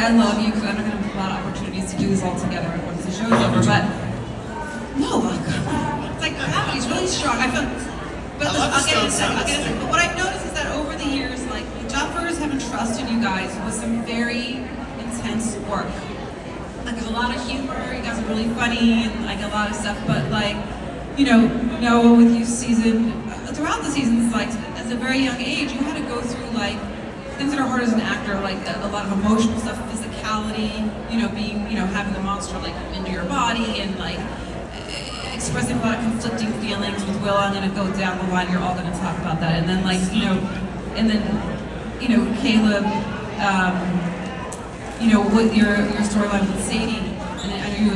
I love you because I'm not going to have a lot of opportunities to do this all together once the show's over. But Noah, come on. It's like gravity's really strong. I feel. But I'll get in a second. But what I've noticed is that over the years, like the Duffers have entrusted you guys with some very intense work. Like there's a lot of humor. You guys are really funny and like a lot of stuff. But like, you know, Noah, with you throughout the seasons, like as a very young age, you had to go through like things that are hard as an actor, like a lot of emotional stuff, physicality, having the monster like into your body and like expressing a lot of conflicting feelings with Will. I'm gonna go down the line, you're all gonna talk about that. And then like, Caleb, with your storyline with Sadie, and I know you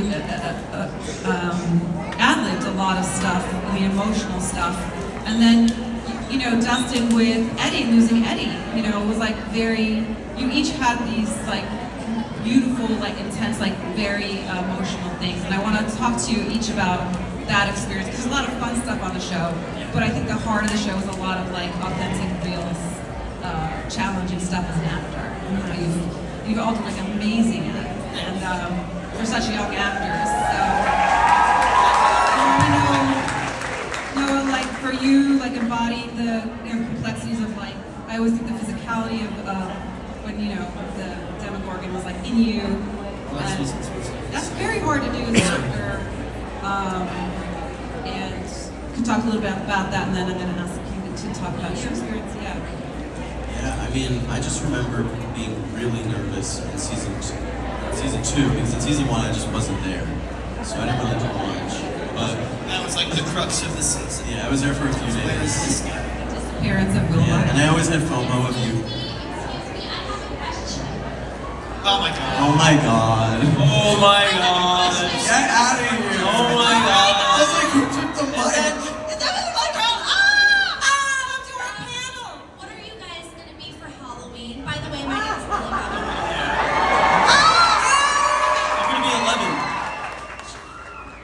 ad-libbed a lot of stuff, the emotional stuff. And then, Dustin with Eddie, losing Eddie, was like you each had these like beautiful, like intense, like very emotional things. And I want to talk to you each about that experience, because there's a lot of fun stuff on the show, but I think the heart of the show is a lot of like authentic, realist, challenging stuff as an actor. You've all done like amazing at it, and for such young actors. So I know, like for you, like embodying the complexities of like, I always think the physicality of when the Demogorgon was like in you. And that's very hard to do as an actor. And you can talk a little bit about that, and then I'm going to ask you to talk about your experience. Yeah, I mean, I just remember being really nervous in season two, because in season 1 I just wasn't there, so I didn't really do much. But that was like the crux of the season. Yeah, I was there for a few days. Where is this guy? Disappearance of Will. Yeah, and I always had FOMO of you. Oh my god. Oh my god. Oh my god. Get out of here. Oh my god. I was like, who took the mic? What are you guys going to be for Halloween? By the way, my name's Lily. I'm gonna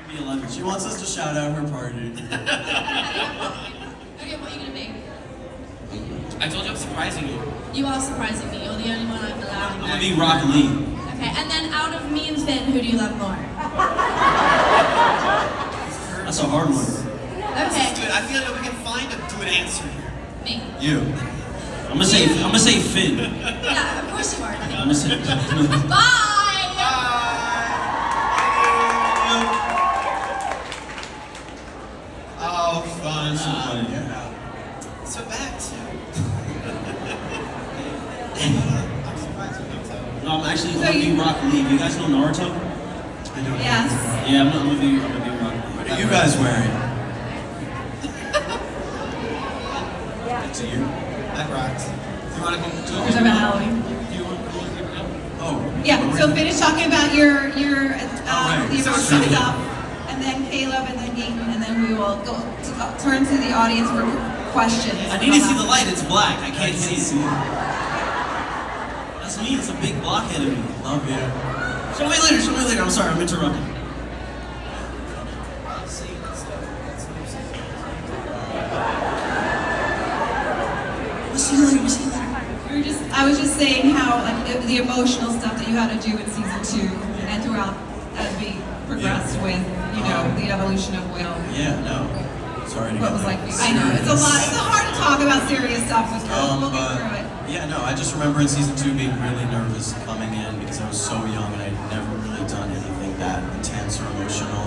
be 11. She wants us to shout out her party. Okay, what are you going to be? I told you I'm surprising you. You are surprising me. You're the only one I'm allowing. I'm gonna be Rock Lee. Okay, and then out of me and Finn, who do you love more? That's a hard one. Okay. Dude, I feel like we can find a good answer here. Me. You. I'm gonna say Finn. Yeah, of course you are. I'm gonna say Bye! Oh, fun. Yeah. So back to... I'm surprised you don't tell. No, I'm actually gonna be Rock Lee. You guys know Naruto? I don't. Yes. Yeah, I'm gonna be Rock Lee. What are you guys wearing? To you? That rocks. You want to go to We're talking about Halloween. Do you want to go here now? Oh. Yeah. So finish talking about your right. the emotional stuff, and then Caleb, and then Gaten, and then we will turn to the audience for questions. I need to see the light. It's black. I can't see it. That's me. It's a big blockhead of me. Love you. Show me later. I'm sorry. I'm interrupting. I was just saying how like the emotional stuff that you had to do in season 2 and throughout as we progressed with the evolution of Will. Yeah, no. Sorry to What get was that. like? I know it's a lot. It's hard to talk about serious stuff with Will. We'll get through it. Yeah, no. I just remember in season 2 being really nervous coming in because I was so young and I'd never really done anything that intense or emotional.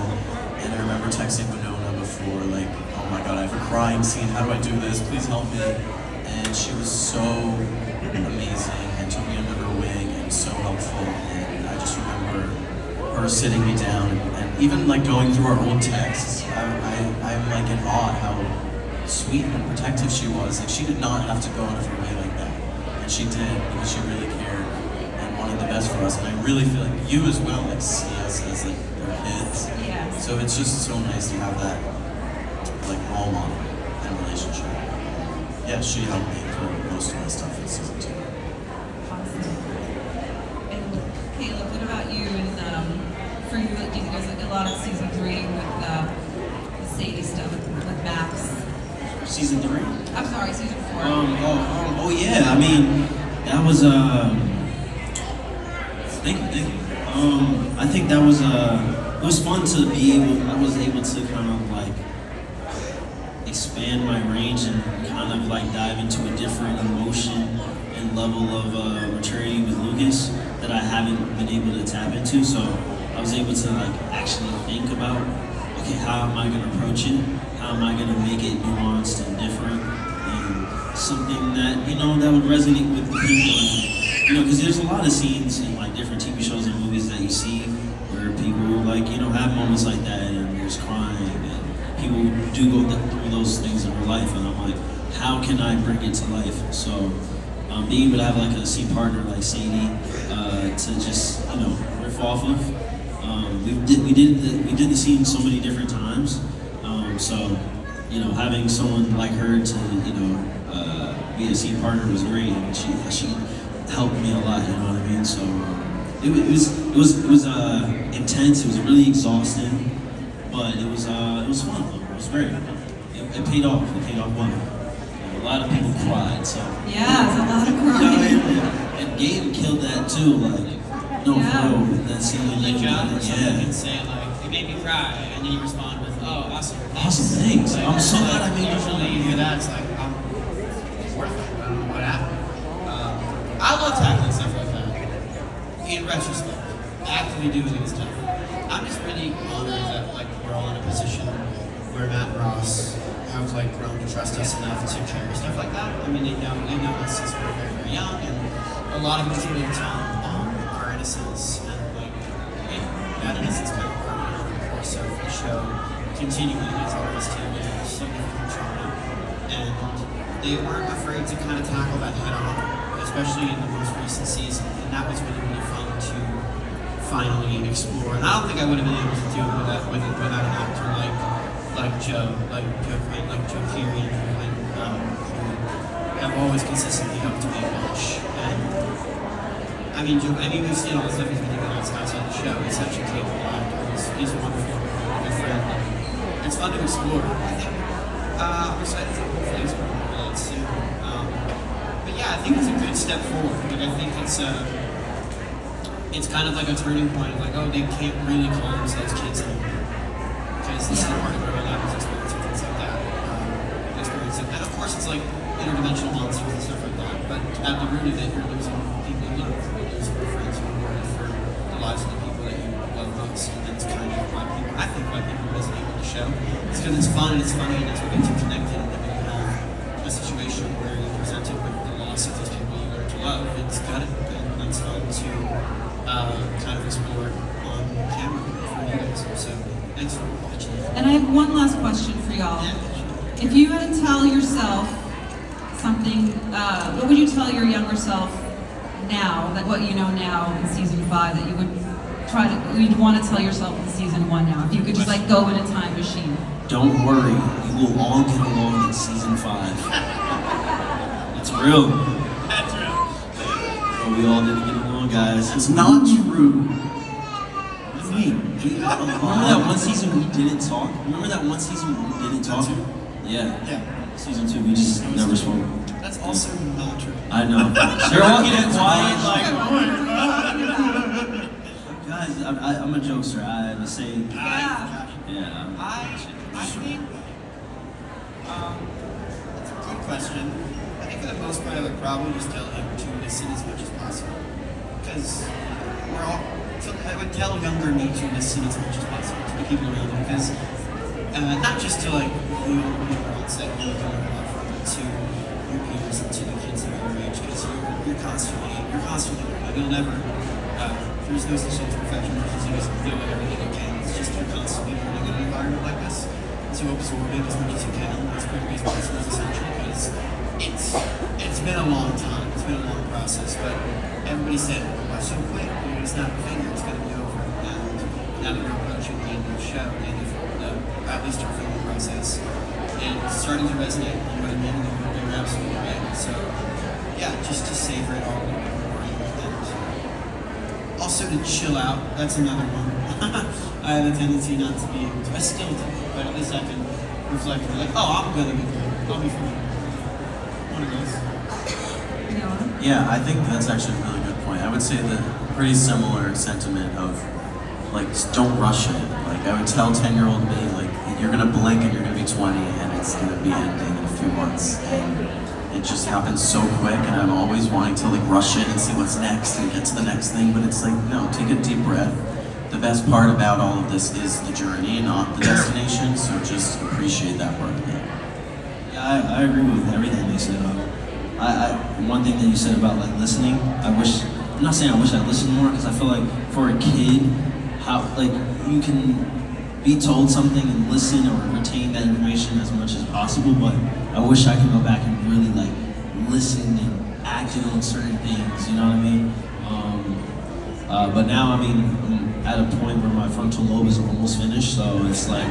And I remember texting Winona before, like, oh my god, I have a crying scene. How do I do this? Please help me. And she was so amazing and took me under her wing and so helpful. And I just remember her sitting me down and even like going through our old texts. I'm like in awe at how sweet and protective she was. Like she did not have to go out of her way like that. And she did because she really cared and wanted the best for us. And I really feel like you as well like see us as like their kids. Yes. So it's just so nice to have that like role model and relationship. Yeah, she helped me through most of my stuff in season 2. Awesome. And Caleb, what about you? And for you, do you think there's like a lot of season 3 with the Sadie stuff with Max? Season 3? I'm sorry, season 4. Oh yeah. I mean, that was Thank you, thank you. I think that was it was fun to be able. I was able to kind of like expand my range and kind of like dive into a different emotion and level of maturity with Lucas that I haven't been able to tap into. So I was able to like actually think about, okay, how am I going to approach it? How am I going to make it nuanced and different and something that that would resonate with the people. And, because there's a lot of scenes in like different TV shows and movies that you see where people like have moments like that and there's crying and people do go through those things in their life, and I'm like, how can I bring it to life? So being able to have like a scene partner like Sadie to just riff off of. We did the scene so many different times. So having someone like her to be a scene partner was great, and she helped me a lot. You know what I mean? So it was intense. It was really exhausting, but it was fun. It was great. It paid off. It paid off well. A lot of people cried. So Yeah, it's a lot of crying. and Gaten killed that too. Like no, that scene. Good job. Yeah. You can say like, it made me cry, and then you respond with, oh, awesome. Awesome, thanks. Like, I'm so glad I made you feel usually you hear that, it's like, it's worth it. I don't know what happened. I love tackling stuff like that. In retrospect, actively doing it is tough. I'm just really honored that like we're all in a position where Matt and Ross have like grown to trust us enough to carry stuff like that. I mean, they know us since we were very, very young, and a lot of it's really on our innocence and like that innocence kind of permeated over the course of the show, continuing as always to significant trauma, and they weren't afraid to kind of tackle that head on, especially in the most recent season, and that was really, really fun to finally explore. And I don't think I would have been able to do it without an actor like Joe Keery, who have always consistently helped to make Welsh. And I mean, we've seen all the stuff he's been doing outside the show. He's such a capable actor. He's a wonderful, good friend. And it's fun to explore. I think I'm excited to hopefully explore more soon. But yeah, I think it's a good step forward. Like I think it's kind of like a turning point of like, oh, they can't really call themselves kids anymore. Because this is the part of growing up is experiencing things like that. And of course it's like interdimensional monsters and stuff like that. But at the root of it, you're losing people you love. You're losing your friends who are worried for the lives of the people that you love most. And that's kind of why people, I think why people resonate with the show. It's because it's fun and it's funny and it's what gets you connected. And then when you have a situation where you're presented with the loss of those people you learn to love, it's gutted. And it's fun to kind of explore on camera for you guys. So thanks for watching. And I have one last question for y'all. If you had to tell yourself something, what would you tell your younger self now, that what you know now in season 5 that you would you'd want to tell yourself in season 1 now? If you could just like go in a time machine. Don't worry, you will all get along in season 5. It's real. That's real. Oh, we all didn't get along, guys. It's not true. What do you mean? Remember that one season we didn't talk? Remember that one season we didn't talk? Yeah. Yeah. Season 2, we just never spoke. That's also not true. I know. They're all getting quiet, like, guys, I'm a jokester. I was saying. Yeah. Yeah. I think that's a good question. I think for the most part, I would probably just tell him to listen as much as possible, because I would tell younger me to listen as much as possible to the people around him, because not just to like who are on set who are doing a lot from, but to your peers and to the kids that are your age, because you're constantly learning. You'll never. There's no such thing as perfection, because you just do everything you can. It's just you're constantly learning in an environment like this, to absorb it as much as you can, as quickly as possible is essential, because it's been a long time. It's been a long process, but everybody said, why so quick? You're gonna snap a finger, it's gonna be over. And now that we're approaching the end of the show, the end of at least our filming process, and it's starting to resonate. You know what I mean? You're absolutely right. So yeah, just to savor it all a little bit more, and also to chill out. That's another one. I have a tendency not to be able to. I still do, but at least I can reflect and be like, oh, I'm gonna be good. I'll be fine. One of those. Noah? Yeah, I think that's actually a really good point. I would say that pretty similar sentiment of like just don't rush it. Like I would tell 10-year-old me like you're gonna blink and you're gonna be 20 and it's gonna be ending in a few months. And it just happens so quick and I'm always wanting to like rush it and see what's next and get to the next thing, but it's like no, take a deep breath. The best part about all of this is the journey, not the destination, so just appreciate that part of it. Yeah, I agree with everything they said. One thing that you said about like listening, I'm not saying I wish I listened more, because I feel like for a kid, how like you can be told something and listen or retain that information as much as possible, but I wish I could go back and really like listen and act on certain things, you know what I mean? But now, I mean, I'm at a point where my frontal lobe is almost finished, so it's like,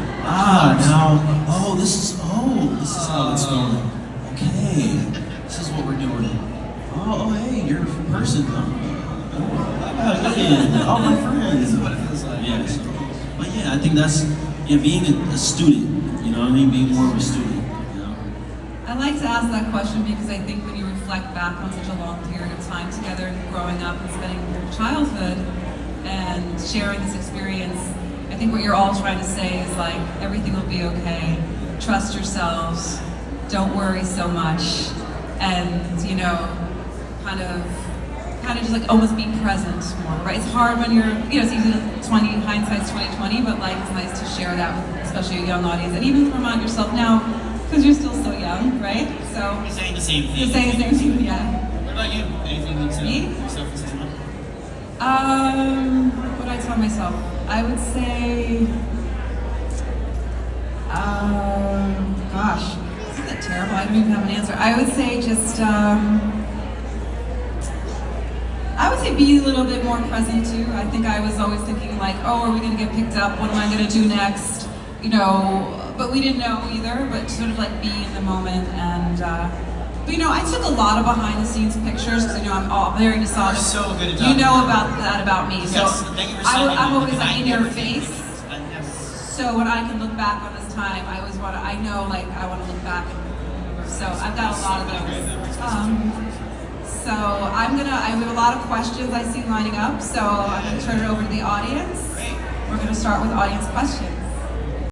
this is how it's going. Okay, this is what we're doing. Oh, hey, you're a person. Oh, my friend. This is what it feels like. Yeah, so, but yeah, I think that's, being a student, you know what I mean? Being more of a student, you know? I like to ask that question because I think when you reflect back on such a long period of time together and growing up and spending your childhood and sharing this experience, I think what you're all trying to say is like, everything will be okay, trust yourselves, don't worry so much, and kind of just like almost be present more, right? It's hard when you're, it's easy to hindsight's 2020, but like it's nice to share that with especially a young audience, and even to remind yourself now, because you're still so young, right? So You're saying the same thing. you're saying the same thing, yeah. What about you? Anything you tell Me? yourself this time? What would I tell myself? I would say, gosh, isn't that terrible? I don't even have an answer. I would say just, be a little bit more present too. I think I was always thinking like, oh, are we gonna get picked up? What am I gonna do next? But we didn't know either, but sort of like be in the moment and, but I took a lot of behind the scenes pictures because I'm all very nostalgic. You're so good at You talking know about about that about me. So Yes, thank you for saying that, I'm always because like I in your never did face. this. I never. So when I can look back on this time, I always want to, I know like I want to look back and remember. So I've got a lot of those. So I have a lot of questions I see lining up. So I'm going to turn it over to the audience. Great. We're going to start with audience questions.